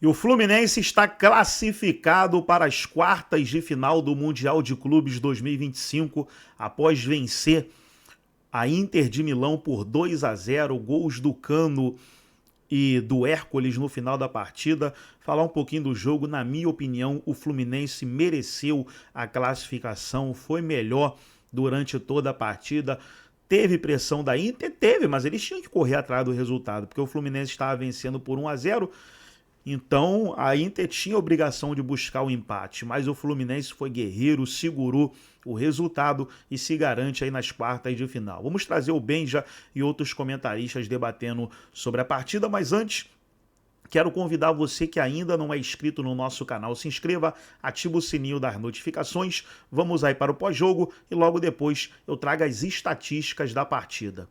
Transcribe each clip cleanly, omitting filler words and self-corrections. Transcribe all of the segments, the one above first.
E o Fluminense está classificado para as quartas de final do Mundial de Clubes 2025 após vencer a Inter de Milão por 2-0, gols do Cano e do Hércules no final da partida. Falar um pouquinho do jogo, na minha opinião, o Fluminense mereceu a classificação, foi melhor durante toda a partida. Teve pressão da Inter? Teve, mas eles tinham que correr atrás do resultado, porque o Fluminense estava vencendo por 1-0. Então a Inter tinha a obrigação de buscar o empate, mas o Fluminense foi guerreiro, segurou o resultado e se garante aí nas quartas de final. Vamos trazer o Benja e outros comentaristas debatendo sobre a partida, mas antes quero convidar você que ainda não é inscrito no nosso canal, se inscreva, ativa o sininho das notificações, vamos aí para o pós-jogo e logo depois eu trago as estatísticas da partida.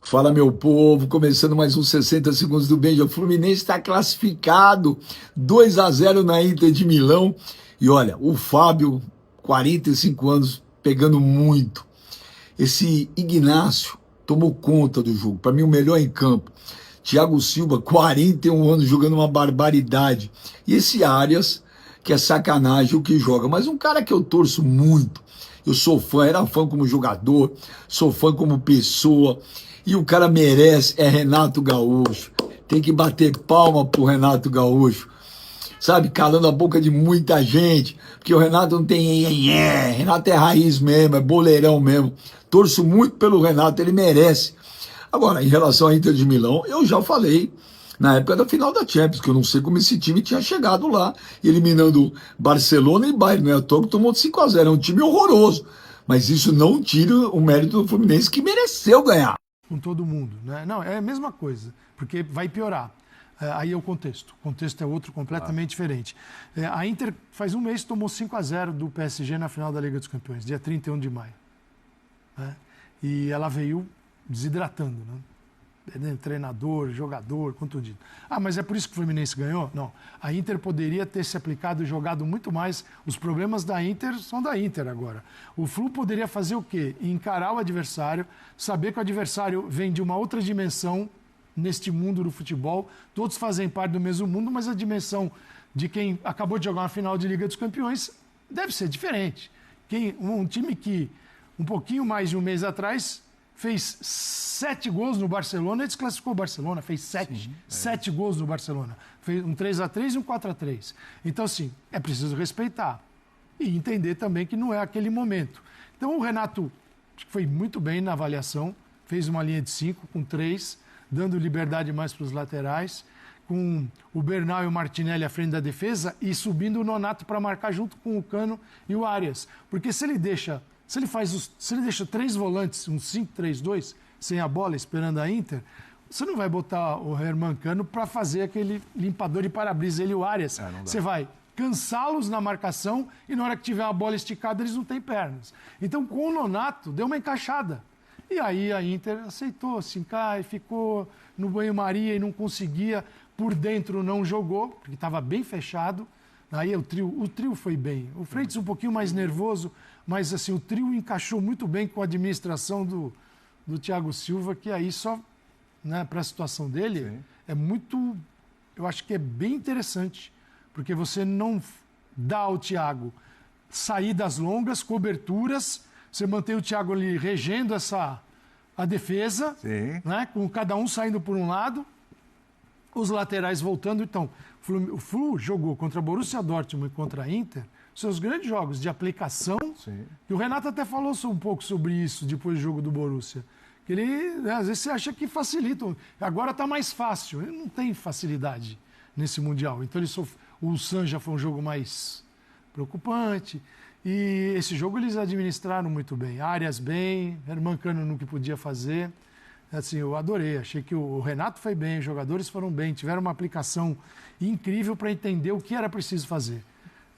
Fala, meu povo, começando mais uns 60 segundos do Benja. O Fluminense está classificado 2-0 na Inter de Milão. E olha, o Fábio, 45 anos, pegando muito. Esse Ignacio tomou conta do jogo, para mim o melhor em campo. Thiago Silva, 41 anos, jogando uma barbaridade. E esse Arias, que é sacanagem o que joga, mas um cara que eu torço muito. Eu sou fã, era fã como jogador, sou fã como pessoa. E o cara merece, é Renato Gaúcho. Tem que bater palma pro Renato Gaúcho. Sabe, calando a boca de muita gente. Porque o Renato não tem Renato é raiz mesmo, é boleirão mesmo. Torço muito pelo Renato, ele merece. Agora, em relação à Inter de Milão, eu já falei na época da final da Champions, que eu não sei como esse time tinha chegado lá, eliminando Barcelona e Bayern, não é à toa que tomou 5-0, é um time horroroso. Mas isso não tira o mérito do Fluminense, que mereceu ganhar. Com todo mundo, né? Não, é a mesma coisa, porque vai piorar. Aí é o contexto. O contexto é outro, completamente diferente. A Inter, faz um mês, tomou 5-0 do PSG na final da Liga dos Campeões, dia 31 de maio. Né? E ela veio desidratando, né? Treinador, jogador, contundido. Ah, mas é por isso que o Fluminense ganhou? Não. A Inter poderia ter se aplicado e jogado muito mais. Os problemas da Inter são da Inter agora. O Flu poderia fazer o quê? Encarar o adversário, saber que o adversário vem de uma outra dimensão neste mundo do futebol. Todos fazem parte do mesmo mundo, mas a dimensão de quem acabou de jogar uma final de Liga dos Campeões deve ser diferente. Um time que, um pouquinho mais de um mês atrás, fez 7 gols no Barcelona e desclassificou o Barcelona, fez 7 gols no Barcelona. Fez um 3-3 e um 4-3. Então, assim, é preciso respeitar e entender também que não é aquele momento. Então, o Renato foi muito bem na avaliação, fez uma linha de 5 com 3, dando liberdade mais para os laterais, com o Bernal e o Martinelli à frente da defesa e subindo o Nonato para marcar junto com o Cano e o Arias. Porque se ele deixa 3 volantes, um 5-3-2, sem a bola, esperando a Inter, você não vai botar o Herman Cano para fazer aquele limpador de para-brisa, ele e o Arias. Você vai cansá-los na marcação e na hora que tiver a bola esticada, eles não têm pernas. Então, com o Nonato, deu uma encaixada. E aí a Inter aceitou, se encai, ficou no banho-maria e não conseguia, por dentro não jogou, porque estava bem fechado. Aí o trio foi bem. O Freitas um pouquinho mais nervoso, mas assim, o trio encaixou muito bem com a administração do Thiago Silva, que aí só, né, para a situação dele, sim, é muito, eu acho que é bem interessante, porque você não dá ao Thiago saídas longas, coberturas, você mantém o Thiago ali regendo a defesa, né, com cada um saindo por um lado, os laterais voltando. Então, o Flu jogou contra a Borussia Dortmund e contra a Inter seus grandes jogos de aplicação. Sim. E o Renato até falou um pouco sobre isso depois do jogo do Borussia. Que ele, né, às vezes você acha que facilita. Agora está mais fácil. Ele não tem facilidade nesse Mundial. Então o San já foi um jogo mais preocupante. E esse jogo eles administraram muito bem. Arias bem, Herman Cano no que podia fazer. Assim, eu adorei, achei que o Renato foi bem, os jogadores foram bem, tiveram uma aplicação incrível para entender o que era preciso fazer.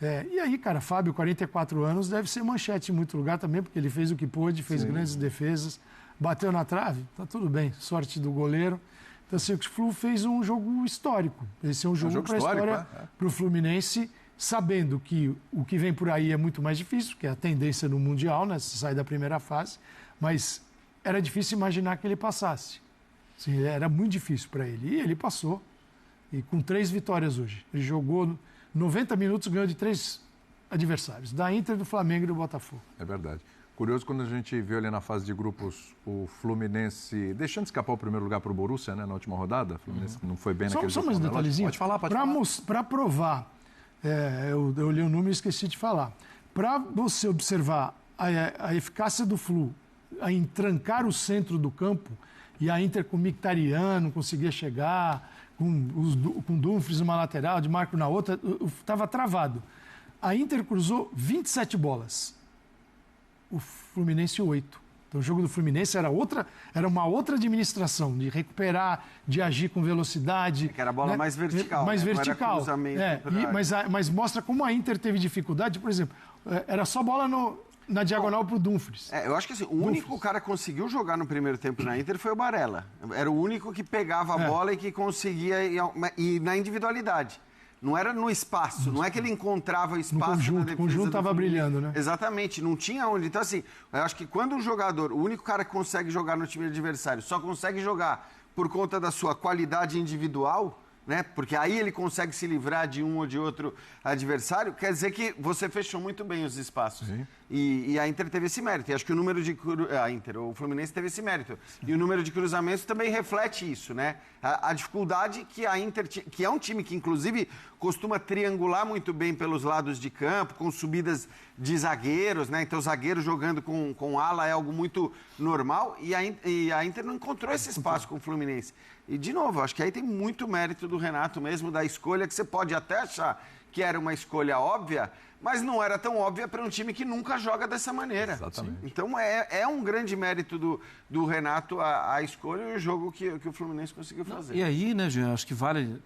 E aí, cara, Fábio, 44 anos, deve ser manchete em muito lugar também, porque ele fez o que pôde, fez grandes defesas, bateu na trave, tá tudo bem, sorte do goleiro. Então, assim, o Flu fez um jogo histórico. Esse é um jogo para a história, para o Fluminense, sabendo que o que vem por aí é muito mais difícil, que é a tendência no Mundial, né? Você sai da primeira fase, mas era difícil imaginar que ele passasse. Assim, era muito difícil para ele. E ele passou. E com 3 vitórias hoje. Ele jogou 90 minutos e ganhou de 3 adversários. Da Inter, do Flamengo e do Botafogo. É verdade. Curioso quando a gente viu ali na fase de grupos o Fluminense deixando escapar o primeiro lugar para o Borussia, né, na última rodada. O Fluminense não foi bem naquele Só mais um detalhezinho. Pode falar. Para provar, eu olhei o número e esqueci de falar. Para você observar a eficácia do Flu em trancar o centro do campo, e a Inter com o Mkhitaryan não conseguia chegar, com Dumfries numa lateral, de Marco na outra, estava travado. A Inter cruzou 27 bolas. O Fluminense 8. Então o jogo do Fluminense era uma outra administração, de recuperar, de agir com velocidade. Que era a bola, né? Mais vertical. Mais né? vertical. Mas mostra como a Inter teve dificuldade, por exemplo, era só bola na diagonal para o Dumfries. Eu acho que assim, o único cara que conseguiu jogar no primeiro tempo na Inter foi o Barella. Era o único que pegava a bola e que conseguia ir na individualidade. Não era no espaço, não é que ele encontrava espaço na defesa. O conjunto estava brilhando, né? Exatamente, não tinha onde. Então, assim, eu acho que quando um jogador, o único cara que consegue jogar no time adversário, só consegue jogar por conta da sua qualidade individual, né? Porque aí ele consegue se livrar de um ou de outro adversário, quer dizer que você fechou muito bem os espaços. E a Inter teve esse mérito. E acho que o número de... o Fluminense teve esse mérito. Sim. E o número de cruzamentos também reflete isso, né? A dificuldade que a Inter... Que é um time que, inclusive, costuma triangular muito bem pelos lados de campo, com subidas de zagueiros, né? Então, o zagueiro jogando com ala é algo muito normal. E a Inter não encontrou esse espaço com o Fluminense. E, de novo, acho que aí tem muito mérito do Renato mesmo, da escolha que você pode até achar que era uma escolha óbvia, mas não era tão óbvia para um time que nunca joga dessa maneira. Exatamente. Então é um grande mérito do Renato a escolha e o jogo que o Fluminense conseguiu fazer. E aí, né, Jean, acho que vale...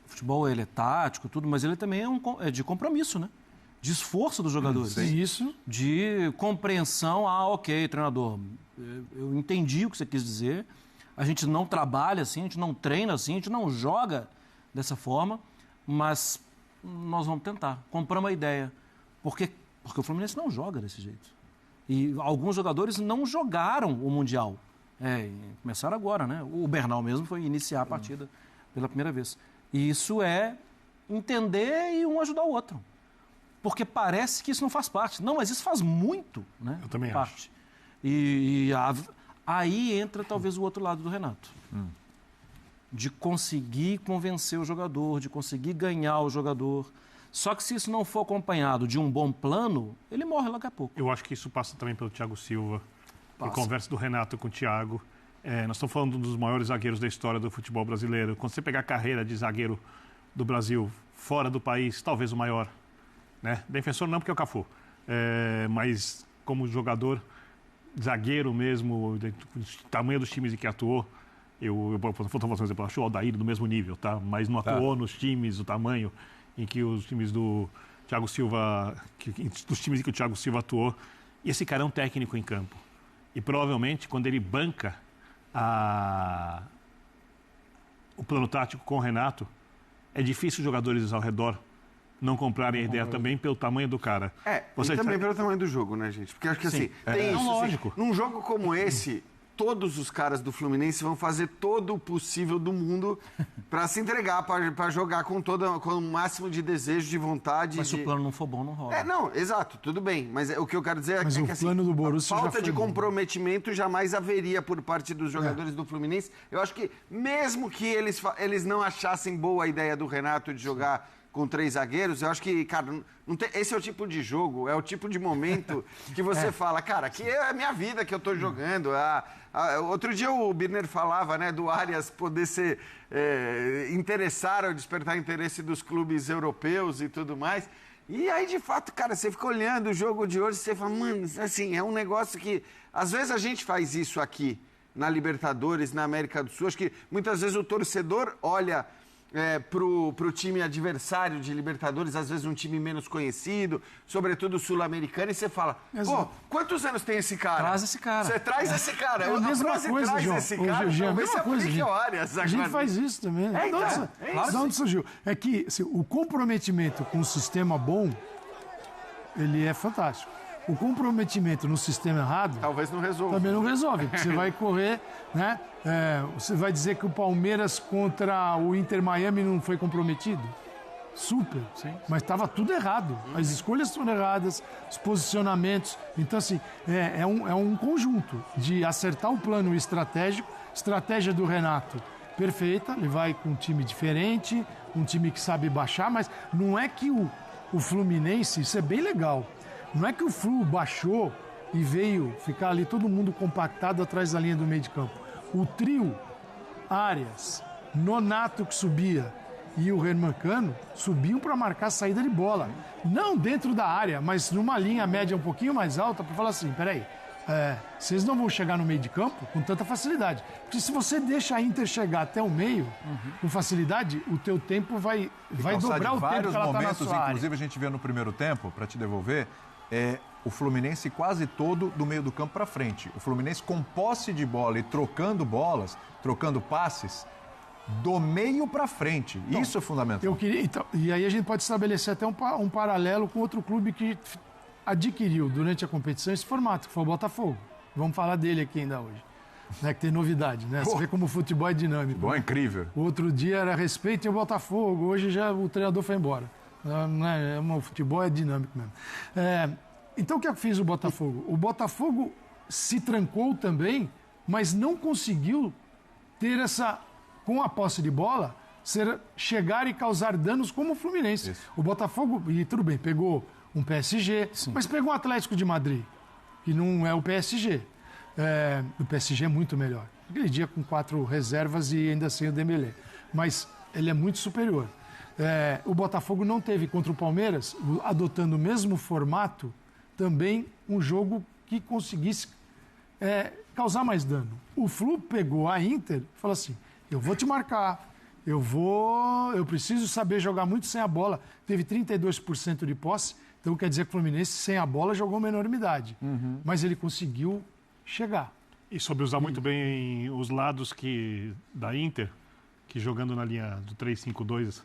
O futebol, ele é tático, tudo, mas ele também é de compromisso, né? De esforço dos jogadores. Sim. Isso. De compreensão. Ok, treinador, eu entendi o que você quis dizer. A gente não trabalha assim, a gente não treina assim, a gente não joga dessa forma, mas nós vamos tentar. Compramos a ideia. Porque o Fluminense não joga desse jeito. E alguns jogadores não jogaram o Mundial. Começaram agora, né? O Bernal mesmo foi iniciar a partida pela primeira vez. E isso é entender e um ajudar o outro. Porque parece que isso não faz parte. Não, mas isso faz muito, né? Eu também parte. Aí entra talvez o outro lado do Renato. De conseguir convencer o jogador, de conseguir ganhar o jogador. Só que se isso não for acompanhado de um bom plano, ele morre daqui a pouco. Eu acho que isso passa também pelo Thiago Silva, por conversa do Renato com o Thiago. Nós estamos falando de um dos maiores zagueiros da história do futebol brasileiro. Quando você pegar a carreira de zagueiro do Brasil fora do país, talvez o maior. Né? Defensor não, porque é o Cafu. Mas como jogador, zagueiro mesmo, o tamanho dos times em que atuou, eu acho o Aldair do mesmo nível, tá? Mas não atuou nos times, o tamanho em que os times do Thiago Silva, dos times em que o Thiago Silva atuou. E esse cara é um técnico em campo. E provavelmente, quando ele banca o plano tático com o Renato, é difícil os jogadores ao redor não comprarem a ideia também pelo tamanho do cara. E também pelo tamanho do jogo, né, gente? Porque acho que assim, tem isso. Lógico. Assim, num jogo como esse, todos os caras do Fluminense vão fazer todo o possível do mundo para se entregar, para jogar com o máximo de desejo, de vontade. Mas se o plano não for bom, não rola. Não, exato, tudo bem. Mas o que eu quero dizer é que o plano do Borussia a falta de bom. Comprometimento jamais haveria por parte dos jogadores do Fluminense. Eu acho que mesmo que eles não achassem boa a ideia do Renato de jogar com 3 zagueiros, eu acho que, cara, esse é o tipo de jogo, é o tipo de momento que você fala, cara, que é a minha vida que eu tô jogando. Outro dia o Birner falava, né, do Arias poder se interessar ou despertar interesse dos clubes europeus e tudo mais. E aí, de fato, cara, você fica olhando o jogo de hoje e você fala, mano, assim, é um negócio que... Às vezes a gente faz isso aqui na Libertadores, na América do Sul. Acho que muitas vezes o torcedor olha pro time adversário de Libertadores, às vezes um time menos conhecido, sobretudo sul-americano, e você fala, pô, quantos anos tem esse cara? Traz esse cara. Você traz esse cara. É a mesma coisa, João. Esse cara, a mesma coisa, a gente faz isso também. De onde surgiu? É que assim, o comprometimento com um sistema bom, ele é fantástico. O comprometimento no sistema errado Talvez não resolva. também não resolve, porque você vai correr, né? Você vai dizer que o Palmeiras contra o Inter Miami não foi comprometido? Super, Sim. Mas estava tudo errado. As escolhas foram erradas, os posicionamentos. Então, assim, é um conjunto de acertar o plano estratégico. Estratégia do Renato, perfeita. Ele vai com um time diferente, um time que sabe baixar, mas não é que o Fluminense, isso é bem legal, não é que o Flu baixou e veio ficar ali todo mundo compactado atrás da linha do meio de campo. O trio, Arias, Nonato que subia e o Hermancano subiam para marcar a saída de bola. Não dentro da área, mas numa linha média um pouquinho mais alta para falar assim, peraí, vocês não vão chegar no meio de campo com tanta facilidade. Porque se você deixa a Inter chegar até o meio com facilidade, o teu tempo vai dobrar o tempo que ela está na sua área. Inclusive a gente vê no primeiro tempo, para te devolver, o Fluminense quase todo do meio do campo para frente. O Fluminense com posse de bola e trocando bolas, trocando passes, do meio para frente. Então, isso é fundamental. E aí a gente pode estabelecer até um paralelo com outro clube que adquiriu durante a competição esse formato, que foi o Botafogo. Vamos falar dele aqui ainda hoje. Né, que tem novidade, né? Você vê como o futebol é dinâmico. Bom, é incrível. O outro dia era respeito e o Botafogo, hoje já o treinador foi embora. O futebol é dinâmico mesmo. Então o que fez o Botafogo? O Botafogo se trancou também, mas não conseguiu ter com a posse de bola, chegar e causar danos como o Fluminense. Isso. O Botafogo, e tudo bem, pegou um PSG, mas pegou um Atlético de Madrid, que não é o PSG. O PSG é muito melhor. Aquele dia com 4 reservas e ainda sem o Dembélé. Mas ele é muito superior. O Botafogo não teve contra o Palmeiras, adotando o mesmo formato, também um jogo que conseguisse causar mais dano. O Flu pegou a Inter e falou assim, eu vou te marcar, eu preciso saber jogar muito sem a bola. Teve 32% de posse, então quer dizer que o Fluminense sem a bola jogou uma enormidade. Mas ele conseguiu chegar. E soube usar muito bem os lados da Inter, que jogando na linha do 3-5-2,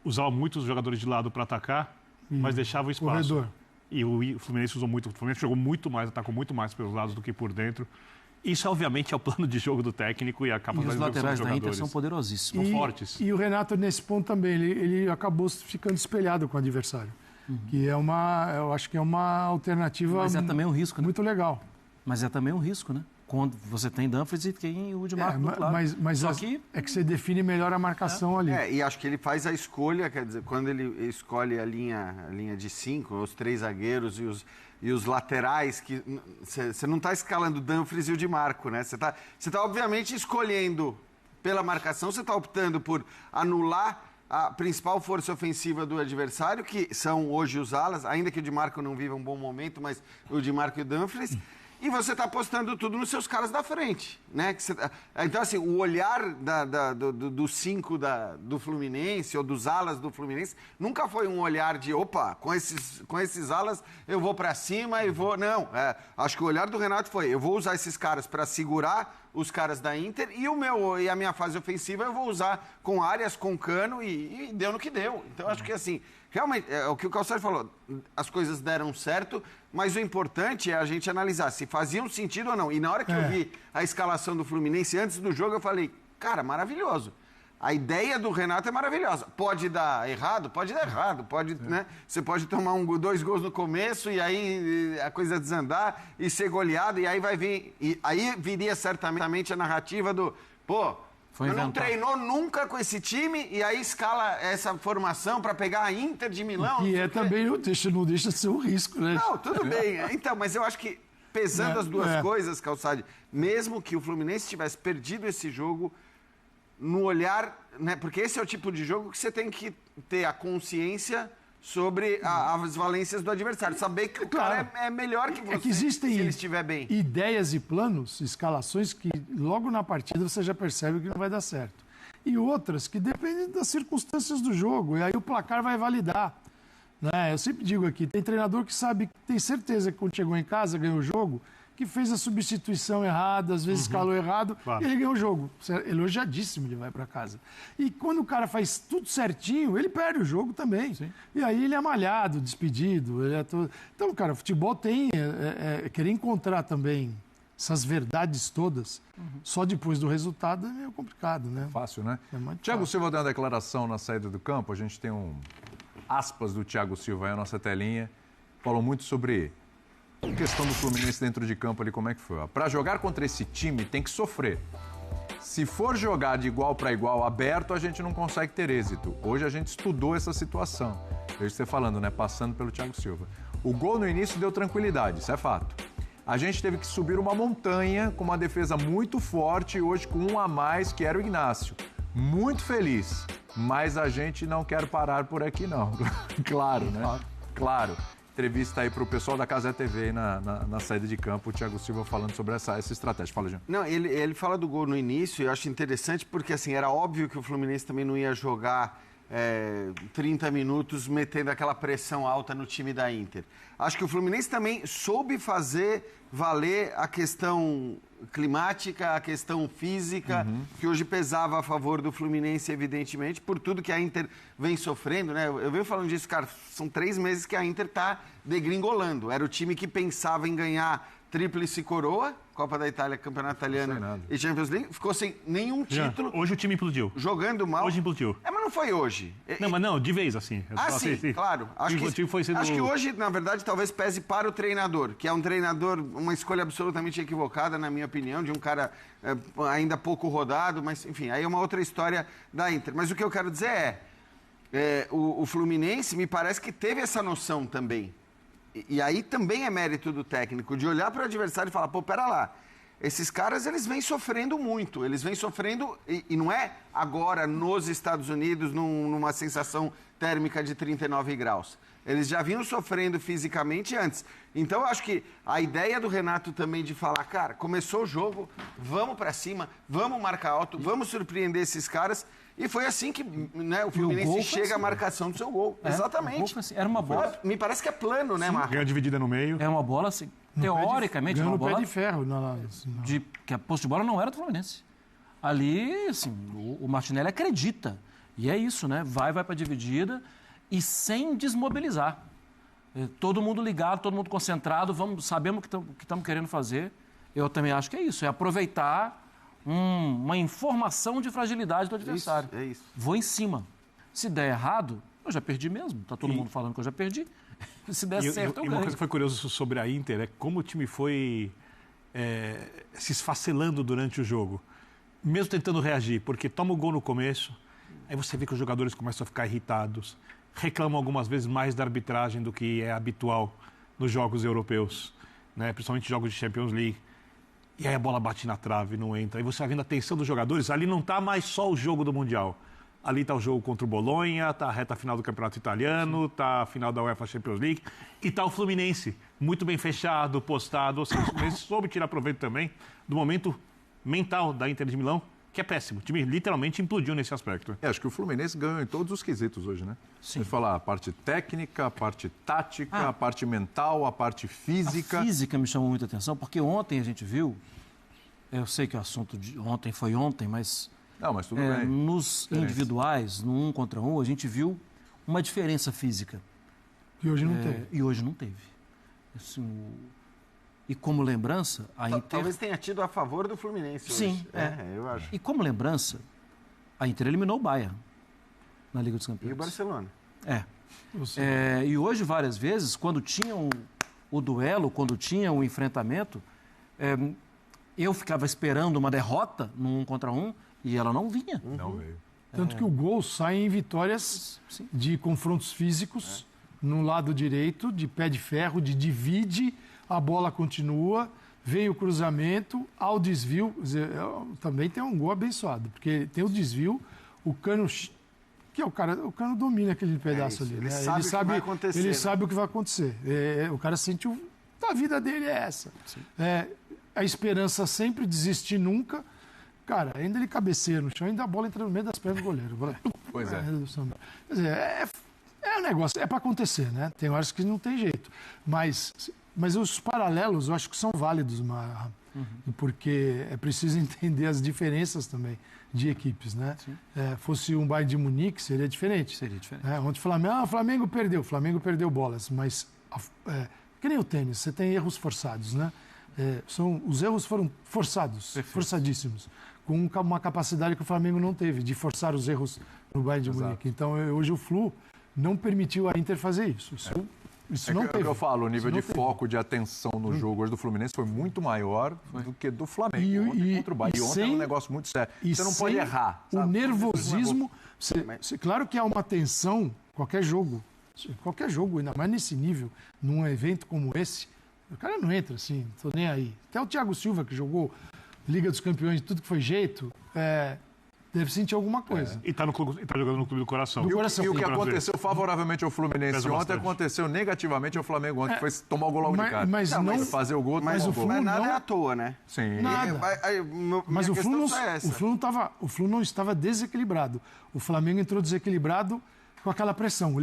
usava muito os jogadores de lado para atacar, mas deixava o espaço. Corredor. E o Fluminense usou muito. O Fluminense jogou muito mais, atacou muito mais pelos lados do que por dentro. Isso, obviamente, é o plano de jogo do técnico e a capacidade E os de execução laterais dos da Inter jogadores. são poderosíssimos. São fortes. E o Renato, nesse ponto também, ele acabou ficando espelhado com o adversário. Que eu acho que é uma alternativa Mas é também um risco, né? muito legal. Mas é também um risco, né? Quando você tem Dumfries e tem o de Marco do outro lado. Mas Só que é que você define melhor a marcação ali. E acho que ele faz a escolha, quer dizer, quando ele escolhe a linha de 5, os 3 zagueiros e os laterais, que você não está escalando o Dumfries e o Di Marco, né? Você tá obviamente escolhendo pela marcação, você está optando por anular a principal força ofensiva do adversário, que são hoje os alas, ainda que o Di Marco não viva um bom momento, mas o Di Marco e o Dumfries. E você está apostando tudo nos seus caras da frente, né? Então, assim, o olhar do 5 do Fluminense ou dos alas do Fluminense nunca foi um olhar de, opa, com esses alas eu vou para cima e vou... Não, acho que o olhar do Renato foi, eu vou usar esses caras para segurar os caras da Inter e a minha fase ofensiva eu vou usar com Arias, com Cano e deu no que deu. Então, acho que, assim, realmente, é o que o Calçado falou, as coisas deram certo, mas o importante é a gente analisar se faziam sentido ou não. E na hora que eu vi a escalação do Fluminense antes do jogo, eu falei, cara, maravilhoso. A ideia do Renato é maravilhosa. Pode dar errado? Pode dar errado. Né? Você pode tomar 2 gols no começo e aí a coisa desandar e ser goleado. E aí vai vir... E aí viria certamente a narrativa do... Não treinou nunca com esse time e aí escala essa formação para pegar a Inter de Milão. E também não deixa de ser um risco, né? Não, tudo bem. Então, mas eu acho que pesando as duas coisas, Calçade, mesmo que o Fluminense tivesse perdido esse jogo, no olhar, né? Porque esse é o tipo de jogo que você tem que ter a consciência sobre as valências do adversário. Saber que o cara é melhor que você, que existem se ele estiver bem. Ideias e planos, escalações que logo na partida você já percebe que não vai dar certo. E outras que dependem das circunstâncias do jogo, e aí o placar vai validar. Né? Eu sempre digo aqui, tem treinador que sabe, tem certeza que quando chegou em casa, ganhou o jogo, que fez a substituição errada, às vezes escalou errado, Claro. e ele ganhou o jogo. Elogiadíssimo, ele vai para casa. E quando o cara faz tudo certinho, ele perde o jogo também. Sim. E aí ele é malhado, despedido. Ele é todo... Então, cara, o futebol tem... querer encontrar também essas verdades todas, só depois do resultado é meio complicado, né? Fácil, né? É muito Thiago fácil. Silva deu uma declaração na saída do campo. A gente tem aspas do Thiago Silva aí na nossa telinha. Falou muito sobre a questão do Fluminense dentro de campo ali, como é que foi. Para jogar contra esse time tem que sofrer. Se for jogar de igual para igual aberto, a gente não consegue ter êxito. Hoje a gente estudou essa situação. Vejo você falando, né? Passando pelo Thiago Silva. O gol no início deu tranquilidade, isso é fato. A gente teve que subir uma montanha com uma defesa muito forte e hoje com um a mais, que era o Ignacio. Muito feliz, mas a gente não quer parar por aqui, não. Claro, né? Claro. Entrevista aí para o pessoal da Casa TV aí na saída de campo, o Thiago Silva falando sobre essa estratégia. Fala, Jean. Não, ele fala do gol no início e eu acho interessante porque, assim, era óbvio que o Fluminense também não ia jogar 30 minutos metendo aquela pressão alta no time da Inter. Acho que o Fluminense também soube fazer valer a questão climática, a questão física, que hoje pesava a favor do Fluminense, evidentemente, por tudo que a Inter vem sofrendo, né? Eu venho falando disso, cara, são 3 meses que a Inter tá degringolando. Era o time que pensava em ganhar tríplice coroa, Copa da Itália, Campeonato Italiano e Champions League, ficou sem nenhum Jean, título, hoje o time implodiu. jogando mal. Hoje implodiu. Mas não foi hoje. Não, mas não, de vez, assim. Sim, claro. Acho que hoje, na verdade, talvez pese para o treinador, que é um treinador, uma escolha absolutamente equivocada, na minha opinião, de um cara ainda pouco rodado, mas, enfim, aí é uma outra história da Inter. Mas o que eu quero dizer o Fluminense me parece que teve essa noção também. E aí também é mérito do técnico, de olhar para o adversário e falar, pô, pera lá, esses caras, eles vêm sofrendo muito, eles vêm sofrendo, e não é agora nos Estados Unidos, numa sensação térmica de 39 graus. Eles já vinham sofrendo fisicamente antes. Então, eu acho que a ideia do Renato também de falar, cara, começou o jogo, vamos para cima, vamos marcar alto, vamos surpreender esses caras. E foi assim que, né, o Fluminense chega à marcação do seu gol. Exatamente. Assim. Era uma bola. Me parece que é plano, né, Marcos? Ganha dividida no meio. É uma bola, assim, teoricamente, Ganhou uma no bola pé de ferro. que a posse de bola não era do Fluminense. Ali, assim, o Martinelli acredita. E é isso, né? Vai para a dividida e sem desmobilizar. Todo mundo ligado, todo mundo concentrado, sabemos o que estamos querendo fazer. Eu também acho que é isso, é aproveitar uma informação de fragilidade do adversário. É isso. Vou em cima. Se der errado, eu já perdi mesmo. Está todo mundo falando que eu já perdi. Se der certo, eu E uma ganho. coisa que foi curiosa sobre a Inter é como o time foi se esfacelando durante o jogo. Mesmo tentando reagir, porque toma o gol no começo, aí você vê que os jogadores começam a ficar irritados, reclamam algumas vezes mais da arbitragem do que é habitual nos jogos europeus, né? Principalmente jogos de Champions League. E aí a bola bate na trave, não entra. Aí você vai vendo a atenção dos jogadores, ali não está mais só o jogo do Mundial. Ali está o jogo contra o Bolonha, está a reta final do Campeonato Italiano, está a final da UEFA Champions League e está o Fluminense, muito bem fechado, postado. Ou seja, o Fluminense soube tirar proveito também do momento mental da Inter de Milão, que é péssimo. O time literalmente implodiu nesse aspecto. Acho que o Fluminense ganhou em todos os quesitos hoje, né? Sim. Você falar a parte técnica, a parte tática, a parte mental, a parte física. A física me chamou muita atenção, porque ontem a gente viu, eu sei que o assunto de ontem foi ontem, mas Não, mas tudo bem. nos individuais, no 1 contra 1, a gente viu uma diferença física. E hoje não teve. E hoje não teve. Assim, e como lembrança, a Inter... Talvez tenha tido a favor do Fluminense Sim, hoje. Eu acho. E como lembrança, a Inter eliminou o Bayern na Liga dos Campeões. E o Barcelona. E hoje, várias vezes, quando tinha o duelo, quando tinha o enfrentamento, eu ficava esperando uma derrota no 1 contra 1 e ela não vinha. Não veio. Tanto que o gol sai em vitórias de confrontos físicos no lado direito, de pé de ferro, de divide, a bola continua, vem o cruzamento, ao desvio. Quer dizer, também tem um gol abençoado, porque tem o desvio, o Cano, que é o Cano domina aquele pedaço ali. Ele Né? sabe o que vai acontecer. Ele né? sabe o que vai acontecer. O cara sentiu. A vida dele é essa. A esperança sempre, desistir nunca. Cara, ainda ele cabeceia no chão, ainda a bola entra no meio das pernas do goleiro. Pois é. Quer dizer, é um negócio, é para acontecer, né? Tem horas que não tem jeito. Mas Mas os paralelos eu acho que são válidos, Marra, porque é preciso entender as diferenças também de equipes, né? Fosse um Bayern de Munique, seria diferente. Seria diferente. Onde o Flamengo perdeu bolas, mas que nem o tênis, você tem erros forçados, né? Os erros foram forçados, forçadíssimos, com uma capacidade que o Flamengo não teve, de forçar os erros no Bayern de Munique. Então, hoje o Flu não permitiu a Inter fazer isso. Isso não teve. É o que eu falo, o nível de foco, de atenção no jogo hoje do Fluminense foi muito maior do que do Flamengo. Ontem contra o Bahia. E ontem é um negócio muito sério. Você não pode errar. O nervosismo... Claro que há uma tensão, qualquer jogo, ainda mais nesse nível, num evento como esse, o cara não entra assim, tô nem aí. Até o Thiago Silva, que jogou Liga dos Campeões de tudo que foi jeito, deve sentir alguma coisa. E tá jogando no Clube do Coração. Do coração. E o que aconteceu favoravelmente ao Fluminense ontem aconteceu negativamente ao Flamengo ontem, que foi tomar o gol logo de cara. Mas não fazer o gol, Mas o Flu Flu nada é à toa, né? Sim. Nada. Mas o Flu não estava desequilibrado. O Flamengo entrou desequilibrado com aquela pressão.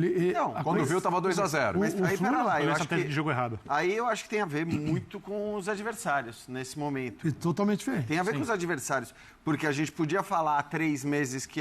Quando viu, estava 2-0. Mas aí, pera lá, eu acho de jogo errado. Aí eu acho que tem a ver muito com os adversários nesse momento. É totalmente diferente. Tem a ver com os adversários. Porque a gente podia falar há 3 meses que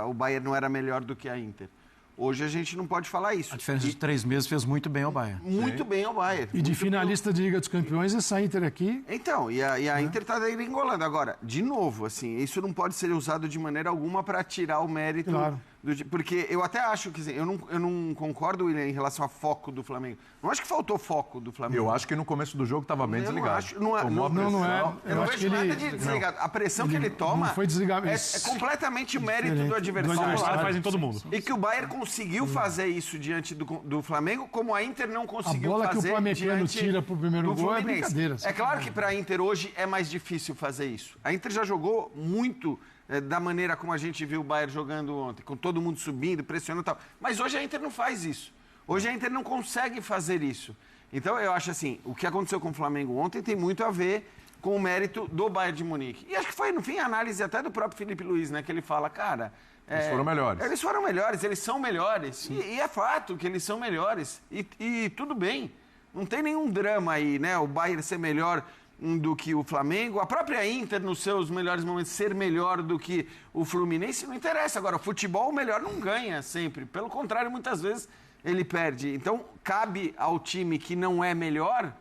o Bayern não era melhor do que a Inter. Hoje a gente não pode falar isso. A diferença de 3 meses fez muito bem ao Bayern. Muito bem ao Bayern. E de finalista de Liga dos Campeões, essa Inter aqui... Então, e a Inter está engolando. Agora, de novo, assim, isso não pode ser usado de maneira alguma para tirar o mérito... Claro. Porque eu até acho que... Eu não concordo, William, em relação ao foco do Flamengo. Não acho que faltou foco do Flamengo. Eu acho que no começo do jogo estava bem desligado. Não é. Eu não vejo nada de desligado. A pressão que ele toma não foi desligado. É completamente o mérito do adversário. O adversário faz em todo mundo. E que o Bayern conseguiu fazer isso diante do Flamengo, como a Inter não conseguiu fazer. A bola fazer que o Pamecano tira pro primeiro gol é brincadeira. É claro que para a Inter hoje é mais difícil fazer isso. A Inter já jogou muito da maneira como a gente viu o Bayern jogando ontem, com todo mundo subindo, pressionando e tal. Mas hoje a Inter não faz isso. Hoje a Inter não consegue fazer isso. Então eu acho assim, o que aconteceu com o Flamengo ontem tem muito a ver com o mérito do Bayern de Munique. E acho que foi, no fim, a análise até do próprio Felipe Luiz, né? Que ele fala, cara... Eles foram melhores. Eles foram melhores, eles são melhores. E é fato que eles são melhores. E tudo bem. Não tem nenhum drama aí, né? O Bayern ser melhor do que o Flamengo. A própria Inter, nos seus melhores momentos, ser melhor do que o Fluminense, não interessa. Agora, o futebol, o melhor não ganha sempre. Pelo contrário, muitas vezes ele perde. Então, cabe ao time que não é melhor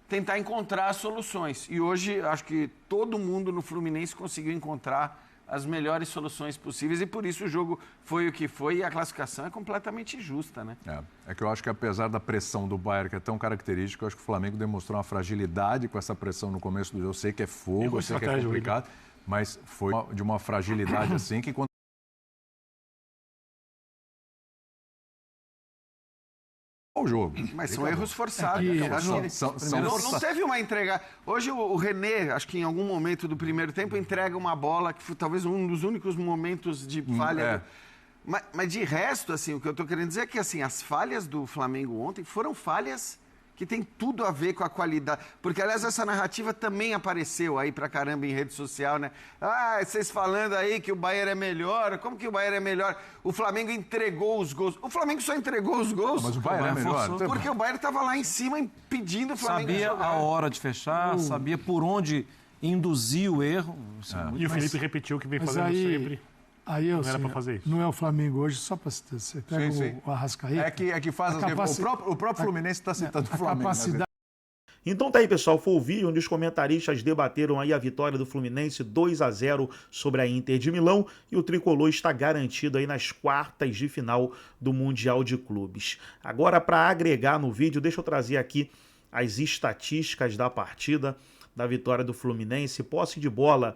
tentar encontrar soluções. E hoje, acho que todo mundo no Fluminense conseguiu encontrar as melhores soluções possíveis e por isso o jogo foi o que foi e a classificação é completamente justa, né? É que eu acho que apesar da pressão do Bayern, que é tão característica, eu acho que o Flamengo demonstrou uma fragilidade com essa pressão no começo do jogo. Eu sei que é fogo, eu sei que é complicado, mas foi de uma fragilidade assim que quando o jogo. Mas são erros forçados. Não teve uma entrega. Hoje o René, acho que em algum momento do primeiro tempo, entrega uma bola que foi talvez um dos únicos momentos de falha. Mas de resto, assim, o que eu estou querendo dizer é que assim, as falhas do Flamengo ontem foram falhas que tem tudo a ver com a qualidade. Porque, aliás, essa narrativa também apareceu aí pra caramba em rede social, né? Vocês falando aí que o Bayern é melhor. Como que o Bayern é melhor? O Flamengo entregou os gols. O Flamengo só entregou os gols. Mas o Bayern é melhor. Porque o Bayern estava lá em cima impedindo o Flamengo de jogar. Sabia a hora de fechar, sabia por onde induzir o erro. E o Felipe repetiu que vem fazendo sempre. Aí eu, não era para fazer isso. Não é o Flamengo hoje, só para você pega o Arrascaeta. É que faz o próprio Fluminense está citando o Flamengo. Capacidade. Então tá aí, pessoal, foi o vídeo onde os comentaristas debateram aí a vitória do Fluminense 2-0 sobre a Inter de Milão e o tricolor está garantido aí nas quartas de final do Mundial de Clubes. Agora, para agregar no vídeo, deixa eu trazer aqui as estatísticas da partida, da vitória do Fluminense. Posse de bola,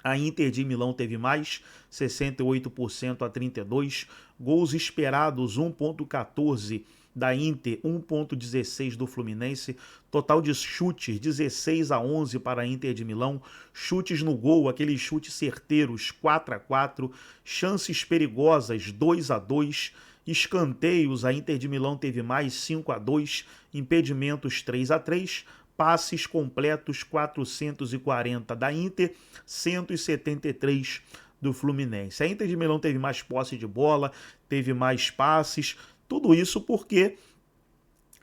a Inter de Milão teve mais, 68% a 32%. Gols esperados, 1.14 da Inter, 1.16 do Fluminense. Total de chutes, 16-11 para a Inter de Milão. Chutes no gol, aqueles chutes certeiros, 4-4. Chances perigosas, 2-2. Escanteios, a Inter de Milão teve mais, 5-2. Impedimentos, 3-3. Passes completos, 440 da Inter, 173 do Fluminense. A Inter de Milão teve mais posse de bola, teve mais passes, tudo isso porque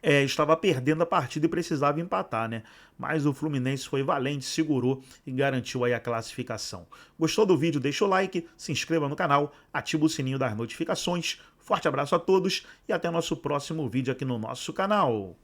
estava perdendo a partida e precisava empatar, né? Mas o Fluminense foi valente, segurou e garantiu aí a classificação. Gostou do vídeo? Deixa o like, se inscreva no canal, ativa o sininho das notificações. Forte abraço a todos e até nosso próximo vídeo aqui no nosso canal.